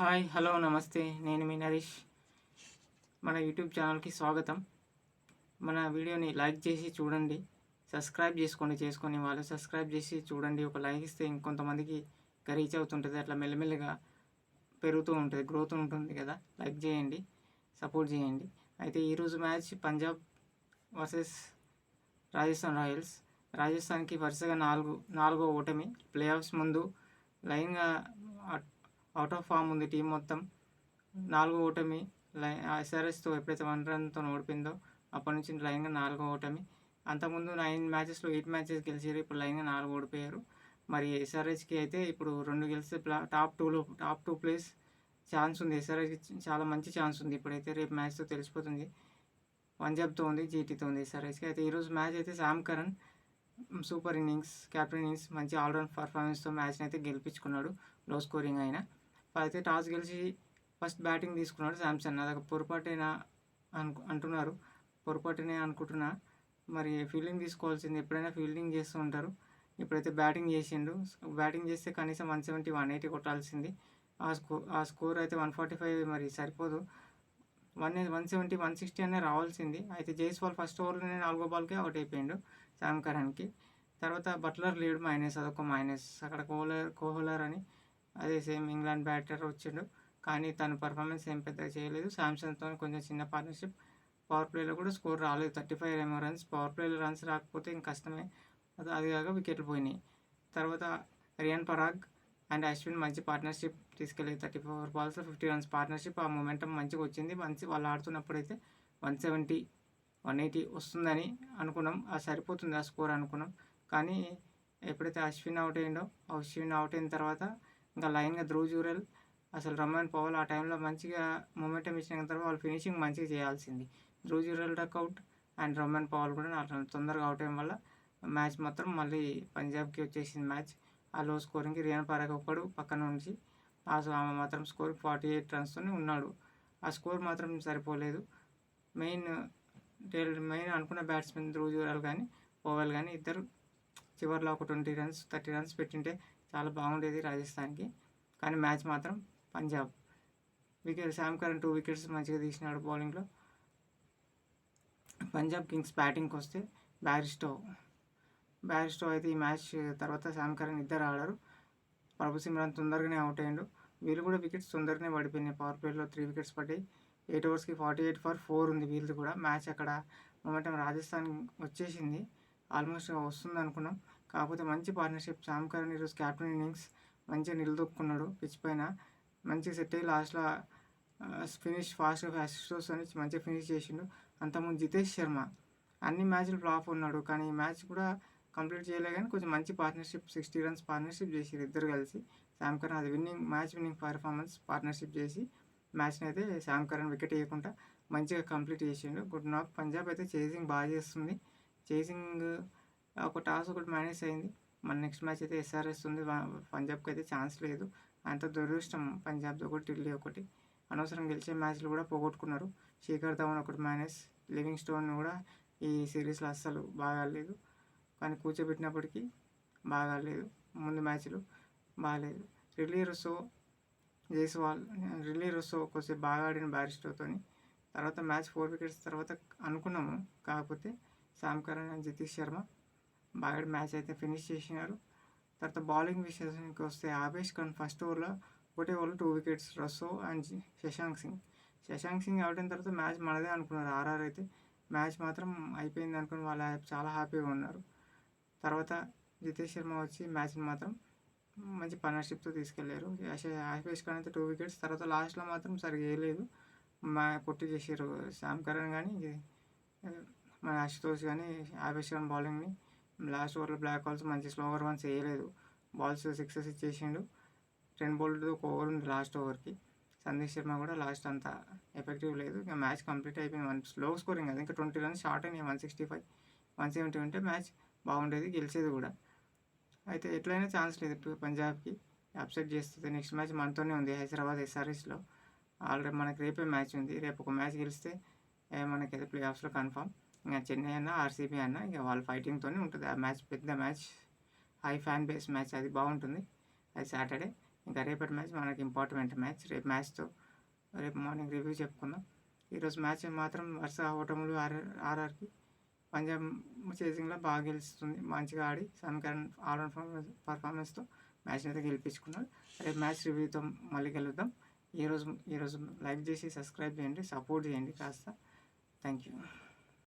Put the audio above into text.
Hi hello నమస్తే నేను మీ నరేష్. మన యూట్యూబ్ ఛానల్కి స్వాగతం. మన వీడియోని లైక్ చేసి చూడండి, సబ్స్క్రైబ్ చేసుకొని వాళ్ళు సబ్స్క్రైబ్ చేసి చూడండి. ఒక లైక్ ఇస్తే ఇంకొంతమందికి రీచ్ అవుతుంటుంది, అట్లా మెల్లమెల్లగా పెరుగుతూ ఉంటుంది, గ్రోత్ ఉంటుంది కదా. లైక్ చేయండి, సపోర్ట్ చేయండి. అయితే ఈరోజు match Punjab versus Rajasthan Royals. రాజస్థాన్కి వరుసగా నాలుగో ఓటమి. ప్లే ఆఫ్స్ ముందు లైన్గా అవుట్ ఆఫ్ ఫామ్ ఉంది టీం మొత్తం. 4వ ఓటమి. ఎస్ఆర్ఎస్తో ఎప్పుడైతే 1 రన్తో ఓడిపోయిందో అప్పటి నుంచి లైన్గా 4వ ఓటమి. అంతకుముందు 9 మ్యాచెస్లో 8 మ్యాచెస్ గెలిచారు, ఇప్పుడు లైన్గా 4 ఓడిపోయారు. మరి ఎస్ఆర్హెచ్కి అయితే ఇప్పుడు 2 గెలిస్తే టాప్ 2 ప్లేస్ ఛాన్స్ ఉంది. ఎస్ఆర్హెచ్కి చాలా మంచి ఛాన్స్ ఉంది ఇప్పుడైతే. రేపు మ్యాచ్తో తెలిసిపోతుంది. పంజాబ్తో ఉంది, జీటీతో ఉంది ఎస్ఆర్హెచ్కి. అయితే ఈరోజు మ్యాచ్ అయితే Sam Curran super innings, captain innings, మంచి ఆల్రౌండ్ పర్ఫార్మెన్స్తో మ్యాచ్ని అయితే గెలిపించుకున్నాడు. లో స్కోరింగ్ అయినా అయితే టాస్ గెలిచి ఫస్ట్ బ్యాటింగ్ తీసుకున్నాడు శాంసన్. అదొక పొరపాటేనా అంటున్నారు. పొరపాటునే అనుకుంటున్నా. మరి ఫీల్డింగ్ తీసుకోవాల్సింది, ఎప్పుడైనా ఫీల్డింగ్ చేస్తూ ఉంటారు. ఇప్పుడైతే బ్యాటింగ్ చేసిండు. బ్యాటింగ్ చేస్తే కనీసం 170, 180 కొట్టాల్సింది. ఆ స్కోర్ అయితే 145 మరి సరిపోదు. 170, 160 అనే రావాల్సింది. అయితే జైస్వాల్ ఫస్ట్ ఓవర్లోనే 4వ బాల్కే అవుట్ అయిపోయిండు శామ్ కరణ్కి. తర్వాత బట్లర్ లీడ్ మైనస్, అదొక మైనస్. అక్కడ కోహ్లర్ అని అదే సేమ్ ఇంగ్లాండ్ బ్యాటర్ వచ్చిండు, కానీ తన పర్ఫార్మెన్స్ ఏం పెద్దగా చేయలేదు. శాంసన్తో కొంచెం చిన్న పార్ట్నర్షిప్. పవర్ ప్లేలో కూడా స్కోర్ రాలేదు, 35 రన్స్. పవర్ ప్లేలో రన్స్ రాకపోతే ఇంక కష్టమే. అది కాక వికెట్లు పోయినాయి. తర్వాత రియాన్ పరాగ్ అండ్ అశ్విన్ మంచి పార్ట్నర్షిప్ తీసుకెళ్ళి 34 balls 50 runs పార్ట్నర్షిప్. ఆ మొమెంటం మంచిగా వచ్చింది. వాళ్ళు ఆడుతున్నప్పుడైతే 170, 180 వస్తుందని అనుకున్నాం. అది సరిపోతుంది ఆ స్కోర్ అనుకున్నాం. కానీ ఎప్పుడైతే అశ్విన్ అవుట్ అయిన తర్వాత ఇంకా లైన్గా ధ్రువ్ జురెల్, అసలు రమణ్ పవల్ ఆ టైంలో మంచిగా మొమెంటం ఇచ్చిన తర్వాత వాళ్ళు ఫినిషింగ్ మంచిగా చేయాల్సింది. ధ్రువ్ జురెల్ డక్అవుట్ అండ్ రమణ్ పవల్ కూడా తొందరగా అవుట్ అయ్యడం వల్ల మ్యాచ్ మొత్తం మళ్ళీ పంజాబ్కి వచ్చేసింది మ్యాచ్. ఆ లో స్కోరింగ్కి రియాన్ పరాగ్ ఒక్కడు పక్కన నుంచి ఆమె మాత్రం స్కోర్ 48 runsతో ఉన్నాడు. ఆ స్కోర్ మాత్రం సరిపోలేదు. మెయిన్ అనుకున్న బ్యాట్స్మెన్ ధ్రువ్ జురెల్ కానీ పవల్ కానీ ఇద్దరు చివరిలో ఒక 20 runs 30 runs పెట్టింటే చాలా బాగుండేది రాజస్థాన్కి. కానీ మ్యాచ్ మాత్రం పంజాబ్. శామ్ కరణ్ 2 wickets మంచిగా తీసినాడు బౌలింగ్లో. పంజాబ్ కింగ్స్ బ్యాటింగ్కి వస్తే బ్యారిస్టో అయితే ఈ మ్యాచ్ తర్వాత శామ్ కరణ్ ఇద్దరు ఆడారు. ప్రభు సిమ్రాన్ తొందరగానే అవుట్ అయ్యాడు. వీళ్ళు కూడా వికెట్స్ తొందరగానే పడిపోయినాయి. పవర్ ప్లేలో 3 wickets పడ్డాయి. 8 overs 48 for 4 ఉంది వీళ్ళది కూడా. మ్యాచ్ అక్కడ మొమెంటం రాజస్థాన్ వచ్చేసింది, ఆల్మోస్ట్ వస్తుంది అనుకున్నాం. కాకపోతే మంచి పార్ట్నర్షిప్. శామ్ కరణ్ ఈరోజు క్యాప్టెన్ ఇన్నింగ్స్ మంచిగా నిలదొక్కున్నాడు పిచ్ పైన. మంచిగా సెట్ అయ్యి లాస్ట్లో ఫినిష్ ఫాస్ట్గా అసిస్టోస్ అని మంచిగా ఫినిష్ చేసిండు. అంతకుముందు జితేష్ శర్మ అన్ని మ్యాచ్లు ఫ్లాప్ ఉన్నాడు, కానీ ఈ మ్యాచ్ కూడా కంప్లీట్ చేయలే. కానీ కొంచెం మంచి పార్ట్నర్షిప్, 60 runs పార్ట్నర్షిప్ చేసారు ఇద్దరు కలిసి. శామ్ కరణ్ అది మ్యాచ్ విన్నింగ్ పర్ఫార్మెన్స్ పార్ట్నర్షిప్ చేసి మ్యాచ్ని అయితే శామ్ కరణ్ వికెట్ వేయకుండా మంచిగా కంప్లీట్ చేసిండు. గుడ్ నాక్. పంజాబ్ అయితే చేసింగ్ బాగా చేస్తుంది. చేసింగ్ ఒక టాస్ ఒకటి మైనస్ అయింది. మన నెక్స్ట్ మ్యాచ్ అయితే ఎస్ఆర్ఎస్ ఉంది. పంజాబ్కి అయితే ఛాన్స్ లేదు. అంత దురదృష్టం పంజాబ్ది ఒకటి, ఢిల్లీ ఒకటి. అనవసరం గెలిచే మ్యాచ్లు కూడా పోగొట్టుకున్నారు. శేఖర్ ధవన్ ఒకటి మైనస్. లివింగ్ స్టోన్ కూడా ఈ సిరీస్లో అస్సలు బాగా ఆడలేదు, కానీ కూర్చోబెట్టినప్పటికీ బాగా ఆడలేదు. ముందు మ్యాచ్లు బాగాలేదు. రిలీ రొస్సో కొద్దిసేపు బాగా ఆడిన బ్యారిస్టోతో. తర్వాత మ్యాచ్ 4 wickets తర్వాత అనుకున్నాము. కాకపోతే Sam Curran and Jitesh Sharma బాగా మ్యాచ్ అయితే ఫినిష్ చేసినారు. తర్వాత బౌలింగ్ విషయానికి వస్తే ఆవేష్ ఖాన్ ఫస్ట్ ఓవర్లో ఒకటే ఓవర్లో 2 wickets. Rossouw and Shashank Singh out అయిన తర్వాత మ్యాచ్ మనదే అనుకున్నారు ఆర్ఆర్ అయితే. మ్యాచ్ మాత్రం అయిపోయింది అనుకుని వాళ్ళు చాలా హ్యాపీగా ఉన్నారు. తర్వాత జితేష్ శర్మ వచ్చి మ్యాచ్ని మాత్రం మంచి పార్ట్నర్షిప్తో తీసుకెళ్లారు. ఆవేష్ ఖాన్ అయితే 2 wickets. తర్వాత లాస్ట్లో మాత్రం సరిగ్గా వేయలేదు, కొట్టి చేసారు శామ్ కరణ్ కానీ మన అశుతోష్ కానీ ఆవేష్ ఖాన్ బౌలింగ్ని. లాస్ట్ ఓవర్లో బ్లాక్ బాల్స్ మంచి స్లోవర్ వన్స్ వేయలేదు, బాల్స్ 6 ఇచ్చేసిండు. 10 bowled ఒక ఓవర్ ఉంది లాస్ట్ ఓవర్కి. సందీప్ శర్మ కూడా లాస్ట్ అంత ఎఫెక్టివ్ లేదు. ఇంకా మ్యాచ్ కంప్లీట్ అయిపోయింది. స్లో స్కోరింగ్ అది, ఇంకా 20 runs షార్ట్ అయినాయి. 165, 170 ఉంటే మ్యాచ్ బాగుండేది, గెలిచేది కూడా. అయితే ఎట్లయినా ఛాన్స్ లేదు పంజాబ్కి, అప్సెట్ చేస్తుంది. నెక్స్ట్ మ్యాచ్ మనతోనే ఉంది హైదరాబాద్ ఎస్ఆర్ఎస్లో. ఆల్రెడీ మనకి రేపే మ్యాచ్ ఉంది. రేపు ఒక మ్యాచ్ గెలిస్తే మనకైతే ప్లే ఆఫ్స్లో కన్ఫామ్. ఇంకా చెన్నై అన్న ఆర్సీబీ అన్న ఇక వాళ్ళ ఫైటింగ్తోనే ఉంటుంది ఆ మ్యాచ్. పెద్ద match, high fan base match, అది బాగుంటుంది. అది సాటర్డే. ఇంకా రేపటి మ్యాచ్ మనకి ఇంపార్టెంట్ మ్యాచ్. రేపు మార్నింగ్ రివ్యూ చెప్పుకుందాం. ఈరోజు మ్యాచ్ మాత్రం వరుస ఓటములు ఆర్ఆర్కి. పంజాబ్ చేసింగ్లో బాగా గెలుస్తుంది, మంచిగా ఆడి సన్కరణ్ ఆల్రౌండ్ పర్ఫార్మెన్స్తో మ్యాచ్ని అయితే గెలిపించుకున్నాడు. రేపు మ్యాచ్ రివ్యూతో మళ్ళీ కలుద్దాం. ఈరోజు లైక్ చేసి సబ్స్క్రైబ్ చేయండి, సపోర్ట్ చేయండి కాస్త. Thank you.